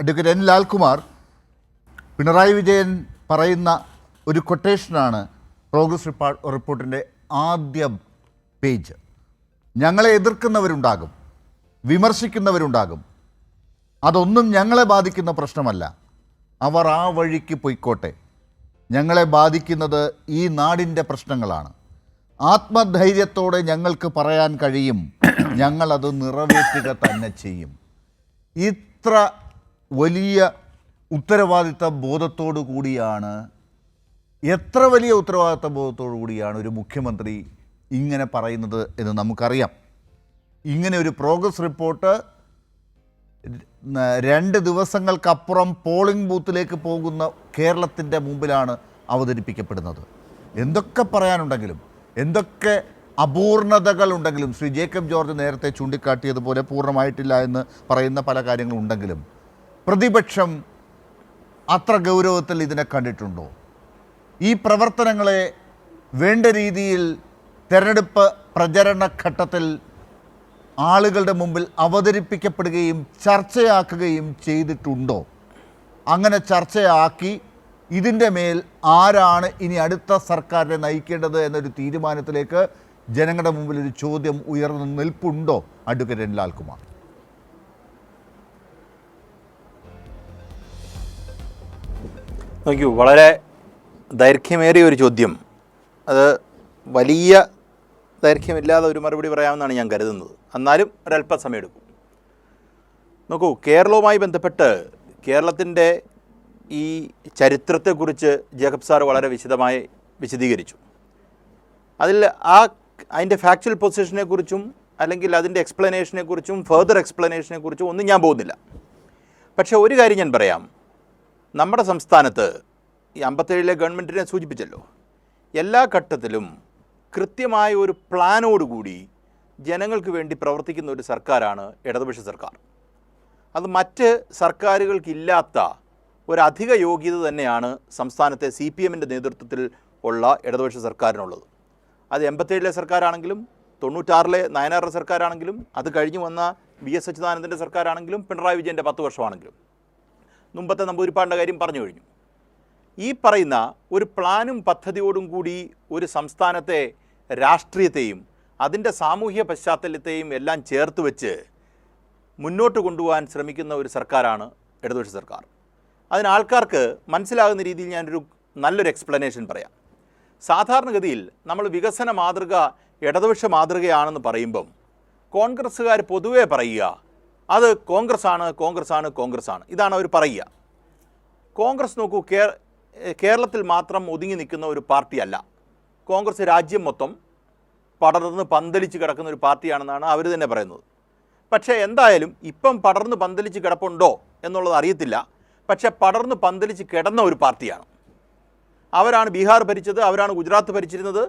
Advocate N Lalkumar, Pinarayi Vijayan പറയുന്ന ഒരു കൊട്ടേഷനാണ് progress റിപ്പോർട്ടിൻ്റെ ആദ്യ പേജ്. ഞങ്ങളെ എതിർക്കുന്നവരുണ്ടാകും, വിമർശിക്കുന്നവരുണ്ടാകും, അതൊന്നും ഞങ്ങളെ ബാധിക്കുന്ന പ്രശ്നമല്ല. അവർ ആ വഴിക്ക് പൊയ്ക്കോട്ടെ. ഞങ്ങളെ ബാധിക്കുന്നത് ഈ നാടിൻ്റെ പ്രശ്നങ്ങളാണ്. ആത്മധൈര്യത്തോടെ ഞങ്ങൾക്ക് പറയാൻ കഴിയും, ഞങ്ങളത് നിറവേറ്റുക തന്നെ ചെയ്യും. ഇത്ര വലിയ ഉത്തരവാദിത്ത ബോധത്തോടു കൂടിയാണ്, എത്ര വലിയ ഉത്തരവാദിത്ത ബോധത്തോടു കൂടിയാണ് ഒരു മുഖ്യമന്ത്രി ഇങ്ങനെ പറയുന്നത് എന്ന് നമുക്കറിയാം. ഇങ്ങനെ ഒരു പ്രോഗ്രസ് റിപ്പോർട്ട് 2 ദിവസങ്ങൾക്കപ്പുറം പോളിംഗ് ബൂത്തിലേക്ക് പോകുന്ന കേരളത്തിൻ്റെ മുമ്പിലാണ് അവതരിപ്പിക്കപ്പെടുന്നത്. എന്തൊക്കെ പറയാനുണ്ടെങ്കിലും, എന്തൊക്കെ അപൂർണതകളുണ്ടെങ്കിലും, ശ്രീ ജേക്കബ് ജോർജ് നേരത്തെ ചൂണ്ടിക്കാട്ടിയതുപോലെ പൂർണ്ണമായിട്ടില്ല എന്ന് പറയുന്ന പല കാര്യങ്ങളുണ്ടെങ്കിലും, പ്രതിപക്ഷം അത്ര ഗൗരവത്തിൽ ഇതിനെ കണ്ടിട്ടുണ്ടോ? ഈ പ്രവർത്തനങ്ങളെ വേണ്ട രീതിയിൽ തെരഞ്ഞെടുപ്പ് പ്രചരണ ഘട്ടത്തിൽ ആളുകളുടെ മുമ്പിൽ അവതരിപ്പിക്കപ്പെടുകയും ചർച്ചയാക്കുകയും ചെയ്തിട്ടുണ്ടോ? അങ്ങനെ ചർച്ചയാക്കി ഇതിൻ്റെ മേൽ ആരാണ് ഇനി അടുത്ത സർക്കാരിനെ നയിക്കേണ്ടത് എന്നൊരു തീരുമാനത്തിലേക്ക് ജനങ്ങളുടെ മുമ്പിൽ ഒരു ചോദ്യം ഉയർന്നു നിൽപ്പുണ്ടോ അഡ്വക്കേറ്റ് എൻ ലാൽകുമാർ? നോക്കൂ, വളരെ ദൈർഘ്യമേറിയ ഒരു ചോദ്യം. അത് വലിയ ദൈർഘ്യമില്ലാതെ ഒരു മറുപടി പറയാമെന്നാണ് ഞാൻ കരുതുന്നത്. എന്നാലും ഒരല്പസമയം എടുക്കും. നോക്കൂ, കേരളവുമായി ബന്ധപ്പെട്ട് കേരളത്തിൻ്റെ ഈ ചരിത്രത്തെക്കുറിച്ച് ജേക്കബ് സാർ വളരെ വിശദമായി വിശദീകരിച്ചു. അതിൻ്റെ ഫാക്ച്വൽ പൊസിഷനെക്കുറിച്ചും അല്ലെങ്കിൽ അതിൻ്റെ എക്സ്പ്ലനേഷനെക്കുറിച്ചും ഫർദർ എക്സ്പ്ലനേഷനെക്കുറിച്ചും ഒന്നും ഞാൻ പോകുന്നില്ല. പക്ഷേ ഒരു കാര്യം ഞാൻ പറയാം. നമ്മുടെ സംസ്ഥാനത്ത് ഈ 57-ലെ ഗവൺമെൻറ്റിനെ സൂചിപ്പിച്ചല്ലോ, എല്ലാ ഘട്ടത്തിലും കൃത്യമായ ഒരു പ്ലാനോടുകൂടി ജനങ്ങൾക്ക് വേണ്ടി പ്രവർത്തിക്കുന്ന ഒരു സർക്കാരാണ് ഇടതുപക്ഷ സർക്കാർ. അത് മറ്റ് സർക്കാരുകൾക്കില്ലാത്ത ഒരധിക യോഗ്യത തന്നെയാണ് സംസ്ഥാനത്തെ CPM-ൻ്റെ നേതൃത്വത്തിൽ ഉള്ള ഇടതുപക്ഷ സർക്കാരിനുള്ളത്. അത് 87-ലെ സർക്കാരാണെങ്കിലും 96-ലെ നയനാറിൻ്റെ സർക്കാരാണെങ്കിലും അത് കഴിഞ്ഞ് വന്ന VS അച്യുതാനന്ദൻ്റെ സർക്കാരാണെങ്കിലും പിണറായി വിജയൻ്റെ 10 വർഷമാണെങ്കിലും, മുമ്പത്തെ നമ്പൂതിരിപ്പാടിൻ്റെ കാര്യം പറഞ്ഞു കഴിഞ്ഞു. ഈ പറയുന്ന ഒരു പ്ലാനും പദ്ധതിയോടും കൂടി ഒരു സംസ്ഥാനത്തെ രാഷ്ട്രീയത്തെയും അതിൻ്റെ സാമൂഹ്യ പശ്ചാത്തലത്തെയും എല്ലാം ചേർത്ത് വെച്ച് മുന്നോട്ട് കൊണ്ടുപോകാൻ ശ്രമിക്കുന്ന ഒരു സർക്കാരാണ് ഇടതുപക്ഷ സർക്കാർ. അതിന് ആൾക്കാർക്ക് മനസ്സിലാകുന്ന രീതിയിൽ ഞാനൊരു നല്ലൊരു എക്സ്പ്ലനേഷൻ പറയാം. സാധാരണഗതിയിൽ നമ്മൾ വികസന മാതൃക ഇടതുപക്ഷ മാതൃകയാണെന്ന് പറയുമ്പം കോൺഗ്രസ്സുകാർ പൊതുവേ പറയുക അത് കോൺഗ്രസ്സാണ്. ഇതാണ് അവർ പറയുക. കോൺഗ്രസ് നോക്കൂ, കേരളത്തിൽ മാത്രം ഒതുങ്ങി നിൽക്കുന്ന ഒരു പാർട്ടിയല്ല. കോൺഗ്രസ് രാജ്യം മൊത്തം പടർന്ന് പന്തലിച്ച് കിടക്കുന്ന ഒരു പാർട്ടിയാണെന്നാണ് അവർ തന്നെ പറയുന്നത്. പക്ഷേ എന്തായാലും ഇപ്പം പടർന്ന് പന്തലിച്ച് കിടപ്പുണ്ടോ എന്നുള്ളത് അറിയത്തില്ല. പക്ഷേ പടർന്ന് പന്തലിച്ച് കിടന്ന ഒരു പാർട്ടിയാണ്. അവരാണ് ബീഹാർ ഭരിച്ചത്, അവരാണ് ഗുജറാത്ത് ഭരിച്ചിരുന്നത്.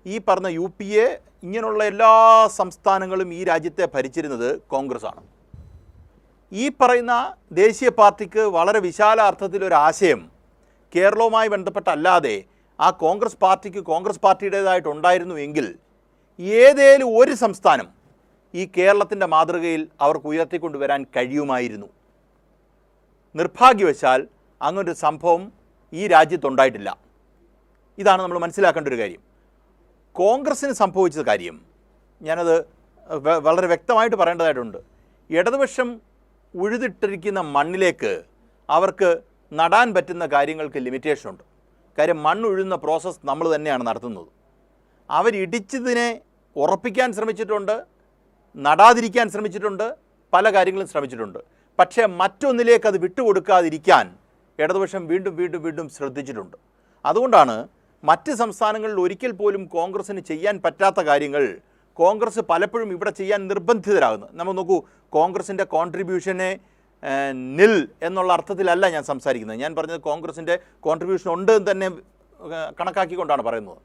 ഈ പറഞ്ഞ UPA ഇങ്ങനെയുള്ള എല്ലാ സംസ്ഥാനങ്ങളും ഈ രാജ്യത്തെ ഭരിച്ചിരുന്നത് കോൺഗ്രസ്സാണ്. ഈ പറയുന്ന ദേശീയ പാർട്ടിക്ക് വളരെ വിശാല അർത്ഥത്തിലൊരാശയം കേരളവുമായി ബന്ധപ്പെട്ടല്ലാതെ ആ കോൺഗ്രസ് പാർട്ടിക്ക് കോൺഗ്രസ് പാർട്ടിയുടേതായിട്ടുണ്ടായിരുന്നു എങ്കിൽ ഏതേലും ഒരു സംസ്ഥാനം ഈ കേരളത്തിൻ്റെ മാതൃകയിൽ അവർക്ക് ഉയർത്തിക്കൊണ്ടുവരാൻ കഴിയുമായിരുന്നു. നിർഭാഗ്യവശാൽ അങ്ങനൊരു സംഭവം ഈ രാജ്യത്തുണ്ടായിട്ടില്ല. ഇതാണ് നമ്മൾ മനസ്സിലാക്കേണ്ട ഒരു കാര്യം. കോൺഗ്രസ്സിന് സംഭവിച്ച കാര്യം ഞാനത് വളരെ വ്യക്തമായിട്ട് പറയേണ്ടതായിട്ടുണ്ട്. ഇടതുപക്ഷം ഉഴുതിട്ടിരിക്കുന്ന മണ്ണിലേക്ക് അവർക്ക് നടാൻ പറ്റുന്ന കാര്യങ്ങൾക്ക് ലിമിറ്റേഷനുണ്ട്. കാര്യം മണ്ണുഴുന്ന പ്രോസസ്സ് നമ്മൾ തന്നെയാണ് നടത്തുന്നത്. അവരിടിച്ചതിനെ ഉറപ്പിക്കാൻ ശ്രമിച്ചിട്ടുണ്ട്, നടാതിരിക്കാൻ ശ്രമിച്ചിട്ടുണ്ട്, പല കാര്യങ്ങളും ശ്രമിച്ചിട്ടുണ്ട്. പക്ഷേ മറ്റൊന്നിലേക്ക് അത് വിട്ടുകൊടുക്കാതിരിക്കാൻ ഇടതുപക്ഷം വീണ്ടും ശ്രദ്ധിച്ചിട്ടുണ്ട്. അതുകൊണ്ടാണ് മറ്റ് സംസ്ഥാനങ്ങളിൽ ഒരിക്കൽ പോലും കോൺഗ്രസ്സിന് ചെയ്യാൻ പറ്റാത്ത കാര്യങ്ങൾ കോൺഗ്രസ് പലപ്പോഴും ഇവിടെ ചെയ്യാൻ നിർബന്ധിതരാകുന്നത്. നമ്മൾ നോക്കൂ, കോൺഗ്രസിൻ്റെ കോൺട്രിബ്യൂഷനെ നിൽ എന്നുള്ള അർത്ഥത്തിലല്ല ഞാൻ സംസാരിക്കുന്നത്. ഞാൻ പറഞ്ഞത് കോൺഗ്രസിൻ്റെ കോൺട്രിബ്യൂഷൻ ഉണ്ട് എന്ന് തന്നെ കണക്കാക്കിക്കൊണ്ടാണ് പറയുന്നത്.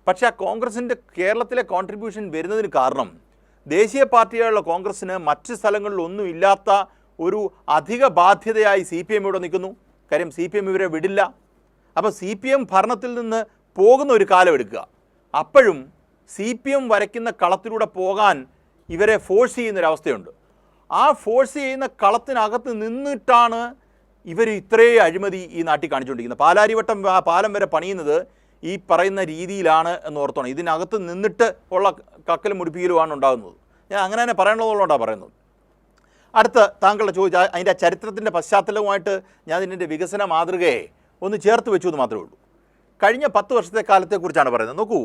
പക്ഷേ ആ കോൺഗ്രസിൻ്റെ കേരളത്തിലെ കോൺട്രിബ്യൂഷൻ വരുന്നതിന് കാരണം ദേശീയ പാർട്ടികളുള്ള കോൺഗ്രസ്സിന് മറ്റ് സ്ഥലങ്ങളിലൊന്നും ഇല്ലാത്ത ഒരു അധിക ബാധ്യതയായി CPM ഇവിടെ നിൽക്കുന്നു. കാര്യം CPM ഇവരെ വിടില്ല. അപ്പോൾ CPM ഭരണത്തിൽ നിന്ന് പോകുന്ന ഒരു കാലം എടുക്കുക. അപ്പോഴും CPM വരയ്ക്കുന്ന കളത്തിലൂടെ പോകാൻ ഇവരെ ഫോഴ്സ് ചെയ്യുന്നൊരവസ്ഥയുണ്ട്. ആ ഫോഴ്സ് ചെയ്യുന്ന കളത്തിനകത്ത് നിന്നിട്ടാണ് ഇവർ ഇത്രയും അഴിമതി ഈ നാട്ടിൽ കാണിച്ചുകൊണ്ടിരിക്കുന്നത്. പാലാരിവട്ടം ആ പാലം വരെ പണിയുന്നത് ഈ പറയുന്ന രീതിയിലാണ് എന്ന് ഓർത്തോണം. ഇതിനകത്ത് നിന്നിട്ട് ഉള്ള കക്കലും മുടിപ്പിക്കലുമാണ് ഉണ്ടാകുന്നത്. ഞാൻ അങ്ങനെ തന്നെ പറയണതുകൊണ്ടാണ് പറയുന്നത്. അടുത്ത താങ്കളുടെ ചോദിച്ചാൽ അതിൻ്റെ ചരിത്രത്തിൻ്റെ പശ്ചാത്തലവുമായിട്ട് ഞാൻ ഇതിൻ്റെ വികസന മാതൃകയെ ഒന്ന് ചേർത്ത് വെച്ചു എന്ന് മാത്രമേ ഉള്ളൂ. കഴിഞ്ഞ 10 വർഷത്തെ കാലത്തെക്കുറിച്ചാണ് പറയുന്നത്. നോക്കൂ,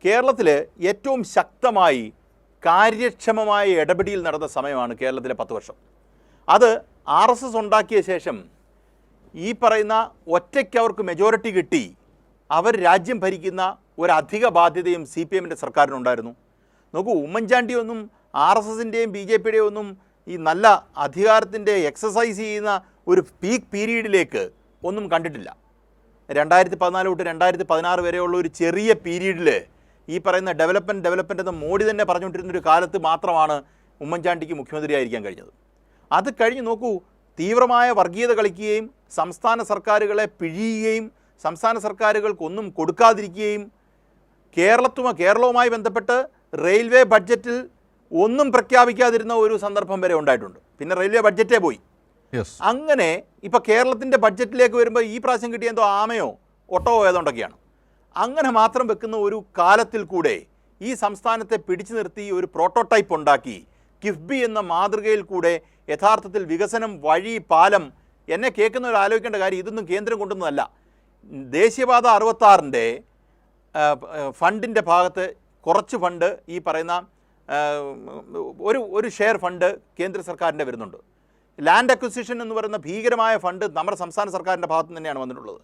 കേരളത്തിൽ ഏറ്റവും ശക്തമായി കാര്യക്ഷമമായ ഇടപെടൽ നടന്ന സമയമാണ് കേരളത്തിലെ 10 വർഷം. അത് RSS ഉണ്ടാക്കിയ ശേഷം ഈ പറയുന്ന ഒറ്റയ്ക്ക് അവർക്ക് മെജോറിറ്റി കിട്ടി അവർ രാജ്യം ഭരിക്കുന്ന ഒരധിക ബാധ്യതയും CPM-ൻ്റെ സർക്കാരിനുണ്ടായിരുന്നു. നോക്കൂ, ഉമ്മൻചാണ്ടിയൊന്നും RSS-ൻ്റെയും BJP-യുടെയും ഒന്നും ഈ നല്ല അധികാരത്തിൻ്റെ എക്സസൈസ് ചെയ്യുന്ന ഒരു പീക്ക് പീരീഡിലേക്ക് ഒന്നും കണ്ടിട്ടില്ല. 2014 തൊട്ട് 2016 വരെയുള്ള ഒരു ചെറിയ പീരീഡിൽ ഈ പറയുന്ന ഡെവലപ്മെൻറ്റ് എന്ന് മോഡി തന്നെ പറഞ്ഞുകൊണ്ടിരുന്നൊരു കാലത്ത് മാത്രമാണ് ഉമ്മൻചാണ്ടിക്ക് മുഖ്യമന്ത്രിയായിരിക്കാൻ കഴിഞ്ഞത്. അത് കഴിഞ്ഞ് നോക്കൂ, തീവ്രമായ വർഗീയത കളിക്കുകയും സംസ്ഥാന സർക്കാരുകളെ പിഴിയുകയും സംസ്ഥാന സർക്കാരുകൾക്കൊന്നും കൊടുക്കാതിരിക്കുകയും കേരളവുമായി ബന്ധപ്പെട്ട് റെയിൽവേ ബഡ്ജറ്റിൽ ഒന്നും പ്രഖ്യാപിക്കാതിരുന്ന ഒരു സന്ദർഭം വരെ ഉണ്ടായിട്ടുണ്ട്. പിന്നെ റെയിൽവേ ബഡ്ജറ്റേ പോയി. അങ്ങനെ ഇപ്പോൾ കേരളത്തിൻ്റെ ബഡ്ജറ്റിലേക്ക് വരുമ്പോൾ ഈ പ്രാവശ്യം കിട്ടിയ എന്തോ ആമയോ ഒട്ടവോ ഏതോണ്ടൊക്കെയാണ്. അങ്ങനെ മാത്രം വെക്കുന്ന ഒരു കാലത്തിൽ കൂടെ ഈ സംസ്ഥാനത്തെ പിടിച്ചു നിർത്തി ഒരു പ്രോട്ടോടൈപ്പ് ഉണ്ടാക്കി കിഫ്ബി എന്ന മാതൃകയിൽ കൂടെ യഥാർത്ഥത്തിൽ വികസനം, വഴി, പാലം, എന്നെ കേൾക്കുന്നവർ ആലോചിക്കേണ്ട കാര്യം ഇതൊന്നും കേന്ദ്രം കൊണ്ടുവന്നതല്ല. ദേശീയപാത 66-ൻ്റെ ഫണ്ടിൻ്റെ ഭാഗത്ത് കുറച്ച് ഫണ്ട് ഈ പറയുന്ന ഒരു ഷെയർ ഫണ്ട് കേന്ദ്ര സർക്കാരിൻ്റെ വരുന്നുണ്ട്. ലാൻഡ് അക്വിസിഷൻ എന്ന് പറയുന്ന ഭീകരമായ ഫണ്ട് നമ്മുടെ സംസ്ഥാന സർക്കാരിൻ്റെ ഭാഗത്തു തന്നെയാണ് വന്നിട്ടുള്ളത്.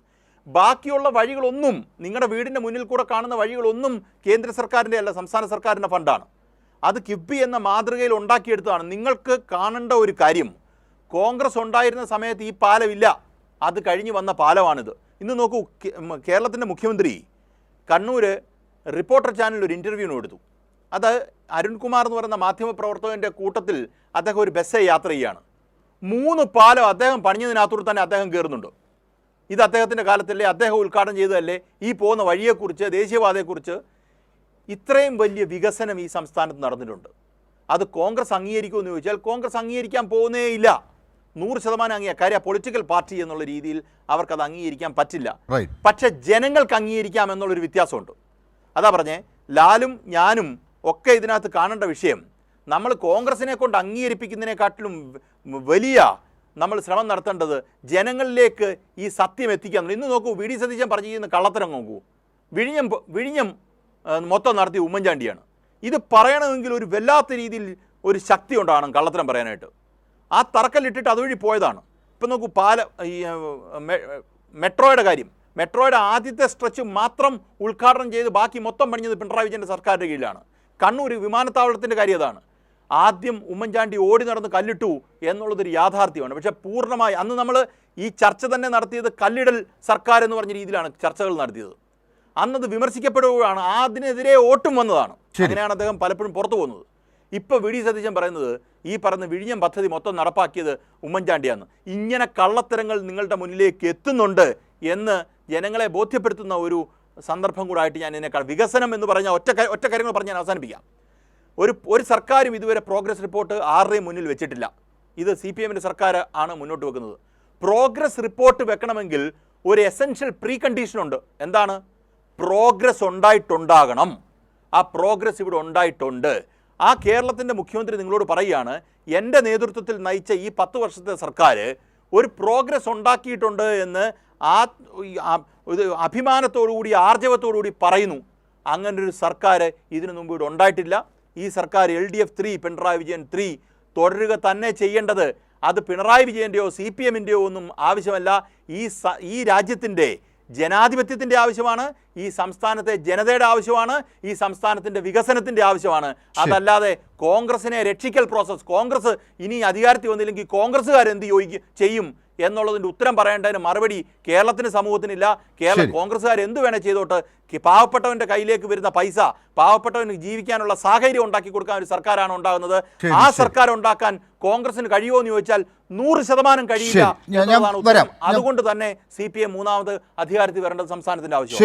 ബാക്കിയുള്ള വഴികളൊന്നും, നിങ്ങളുടെ വീടിൻ്റെ മുന്നിൽ കൂടെ കാണുന്ന വഴികളൊന്നും കേന്ദ്ര സർക്കാരിൻ്റെ അല്ല, സംസ്ഥാന സർക്കാരിൻ്റെ ഫണ്ടാണ്. അത് കിഫ്ബി എന്ന മാതൃകയിൽ ഉണ്ടാക്കിയെടുത്തതാണ്. നിങ്ങൾക്ക് കാണേണ്ട ഒരു കാര്യം, കോൺഗ്രസ് ഉണ്ടായിരുന്ന സമയത്ത് ഈ പാലമില്ല, അത് കഴിഞ്ഞ് വന്ന പാലമാണിത്. ഇന്ന് നോക്കൂ, കേരളത്തിൻ്റെ മുഖ്യമന്ത്രി കണ്ണൂർ റിപ്പോർട്ടർ ചാനലിൽ ഒരു ഇൻ്റർവ്യൂവിന് കൊടുത്തു. അത് അരുൺകുമാർ എന്ന് പറയുന്ന മാധ്യമപ്രവർത്തകൻ്റെ കൂട്ടത്തിൽ അദ്ദേഹം ഒരു ബസ്സേ യാത്ര ചെയ്യുകയാണ്. 3 പാലം അദ്ദേഹം പണിഞ്ഞതിനകത്തോട് തന്നെ അദ്ദേഹം കയറുന്നുണ്ട്. ഇത് അദ്ദേഹത്തിൻ്റെ കാലത്തല്ലേ, അദ്ദേഹം ഉദ്ഘാടനം ചെയ്തതല്ലേ ഈ പോകുന്ന വഴിയെക്കുറിച്ച്, ദേശീയപാതയെക്കുറിച്ച്. ഇത്രയും വലിയ വികസനം ഈ സംസ്ഥാനത്ത് നടന്നിട്ടുണ്ട്. അത് കോൺഗ്രസ് അംഗീകരിക്കുമെന്ന് ചോദിച്ചാൽ കോൺഗ്രസ് അംഗീകരിക്കാൻ പോകുന്നേ ഇല്ല. 100% കാര്യം പൊളിറ്റിക്കൽ പാർട്ടി എന്നുള്ള രീതിയിൽ അവർക്കത് അംഗീകരിക്കാൻ പറ്റില്ല. പക്ഷെ ജനങ്ങൾക്ക് അംഗീകരിക്കാം എന്നുള്ളൊരു വ്യത്യാസമുണ്ട്. അതാ പറഞ്ഞേ, ലാലും ഞാനും ഒക്കെ ഇതിനകത്ത് കാണേണ്ട വിഷയം, നമ്മൾ കോൺഗ്രസിനെ കൊണ്ട് അംഗീകരിപ്പിക്കുന്നതിനെക്കാട്ടിലും വലിയ നമ്മൾ ശ്രമം നടത്തേണ്ടത് ജനങ്ങളിലേക്ക് ഈ സത്യം എത്തിക്കാൻ. ഇന്ന് നോക്കൂ, വി ഡി സതീശൻ പറഞ്ഞിരിക്കുന്ന കള്ളത്തരം നോക്കൂ. വിഴിഞ്ഞം മൊത്തം നടത്തിയ ഉമ്മൻചാണ്ടിയാണ്. ഇത് പറയണമെങ്കിൽ ഒരു വല്ലാത്ത രീതിയിൽ ഒരു ശക്തി ഉണ്ടാകണം കള്ളത്തരം പറയാനായിട്ട്. ആ തറക്കല്ലിട്ടിട്ട് അതുവഴി പോയതാണ്. ഇപ്പം നോക്കൂ, ഈ മെട്രോയുടെ കാര്യം, മെട്രോയുടെ ആദ്യത്തെ സ്ട്രെച്ച് മാത്രം ഉദ്ഘാടനം ചെയ്ത് ബാക്കി മൊത്തം പണിഞ്ഞത് പിണറായി വിജയൻ്റെ സർക്കാരിൻ്റെ കീഴിലാണ്. കണ്ണൂർ വിമാനത്താവളത്തിൻ്റെ കാര്യം അതാണ്. ആദ്യം ഉമ്മൻചാണ്ടി ഓടി നടന്ന് കല്ലിട്ടു എന്നുള്ളതൊരു യാഥാർത്ഥ്യമാണ്. പക്ഷേ പൂർണ്ണമായി അന്ന് നമ്മൾ ഈ ചർച്ച തന്നെ നടത്തിയത് കല്ലിടൽ സർക്കാർ എന്ന് പറഞ്ഞ രീതിയിലാണ് ചർച്ചകൾ നടത്തിയത്. അന്നത് വിമർശിക്കപ്പെടുകയാണ്, അതിനെതിരെ വോട്ടും വന്നതാണ്. അങ്ങനെയാണ് അദ്ദേഹം പലപ്പോഴും പുറത്തു പോകുന്നത്. ഇപ്പോൾ വി ഡി സതീശൻ പറയുന്നത് ഈ പറഞ്ഞ വിഴിഞ്ഞം പദ്ധതി മൊത്തം നടപ്പാക്കിയത് ഉമ്മൻചാണ്ടിയാണ്. ഇങ്ങനെ കള്ളത്തരങ്ങൾ നിങ്ങളുടെ മുന്നിലേക്ക് എത്തുന്നുണ്ട് എന്ന് ജനങ്ങളെ ബോധ്യപ്പെടുത്തുന്ന ഒരു സന്ദർഭം കൂടായിട്ട് ഞാൻ ഇതിനേക്കാൾ വികസനം എന്ന് പറഞ്ഞ ഒറ്റ കാര്യങ്ങൾ പറഞ്ഞ് ഞാൻ അവസാനിപ്പിക്കാം. ഒരു സർക്കാരും ഇതുവരെ പ്രോഗ്രസ് റിപ്പോർട്ട് ആരുടെയും മുന്നിൽ വെച്ചിട്ടില്ല. ഇത് CPM-ൻ്റെ സർക്കാർ ആണ് മുന്നോട്ട് വെക്കുന്നത്. പ്രോഗ്രസ് റിപ്പോർട്ട് വെക്കണമെങ്കിൽ ഒരു എസെൻഷ്യൽ പ്രീ കണ്ടീഷനുണ്ട്. എന്താണ്? പ്രോഗ്രസ് ഉണ്ടായിട്ടുണ്ടാകണം. ആ പ്രോഗ്രസ് ഇവിടെ ഉണ്ടായിട്ടുണ്ട്. ആ കേരളത്തിൻ്റെ മുഖ്യമന്ത്രി നിങ്ങളോട് പറയുകയാണ്, എൻ്റെ നേതൃത്വത്തിൽ നയിച്ച ഈ 10 വർഷത്തെ സർക്കാർ ഒരു പ്രോഗ്രസ് ഉണ്ടാക്കിയിട്ടുണ്ട് എന്ന് അഭിമാനത്തോടുകൂടി, ആർജവത്തോടുകൂടി പറയുന്നു. അങ്ങനൊരു സർക്കാർ ഇതിനു മുമ്പ് ഇവിടെ ഉണ്ടായിട്ടില്ല. ഈ സർക്കാർ LDF 3, പിണറായി വിജയൻ 3 തുടരുക തന്നെ ചെയ്യേണ്ടത്. അത് പിണറായി വിജയൻ്റെയോ CPM-ൻ്റെയോ ഒന്നും ആവശ്യമല്ല. ഈ രാജ്യത്തിൻ്റെ ജനാധിപത്യത്തിൻ്റെ ആവശ്യമാണ്, ഈ സംസ്ഥാനത്തെ ജനതയുടെ ആവശ്യമാണ്, ഈ സംസ്ഥാനത്തിൻ്റെ വികസനത്തിൻ്റെ ആവശ്യമാണ്. അതല്ലാതെ കോൺഗ്രസിനെ രക്ഷിക്കൽ പ്രോസസ്സ്, കോൺഗ്രസ് ഇനി അധികാരത്തിൽ വന്നില്ലെങ്കിൽ കോൺഗ്രസ്സുകാരെന്ത് ചെയ്യും എന്നുള്ളതിൻ്റെ ഉത്തരം പറയേണ്ടതിന് മറുപടി കേരളത്തിന് സമൂഹത്തിനില്ല. കോൺഗ്രസ്സുകാർ എന്ത് വേണേൽ ചെയ്തോട്ട്, പാവപ്പെട്ടവൻ്റെ കയ്യിലേക്ക് വരുന്ന പൈസ പാവപ്പെട്ടവന് ജീവിക്കാനുള്ള സാഹചര്യം ഉണ്ടാക്കി കൊടുക്കാൻ ഒരു സർക്കാരാണ് ഉണ്ടാകുന്നത്. ആ സർക്കാർ ഉണ്ടാക്കാൻ കോൺഗ്രസിന് കഴിയുമോ എന്ന് ചോദിച്ചാൽ 100% കഴിയില്ല. അതുകൊണ്ട് തന്നെ CPM മൂന്നാമത് അധികാരത്തിൽ വരേണ്ടത് സംസ്ഥാനത്തിൻ്റെ ആവശ്യം.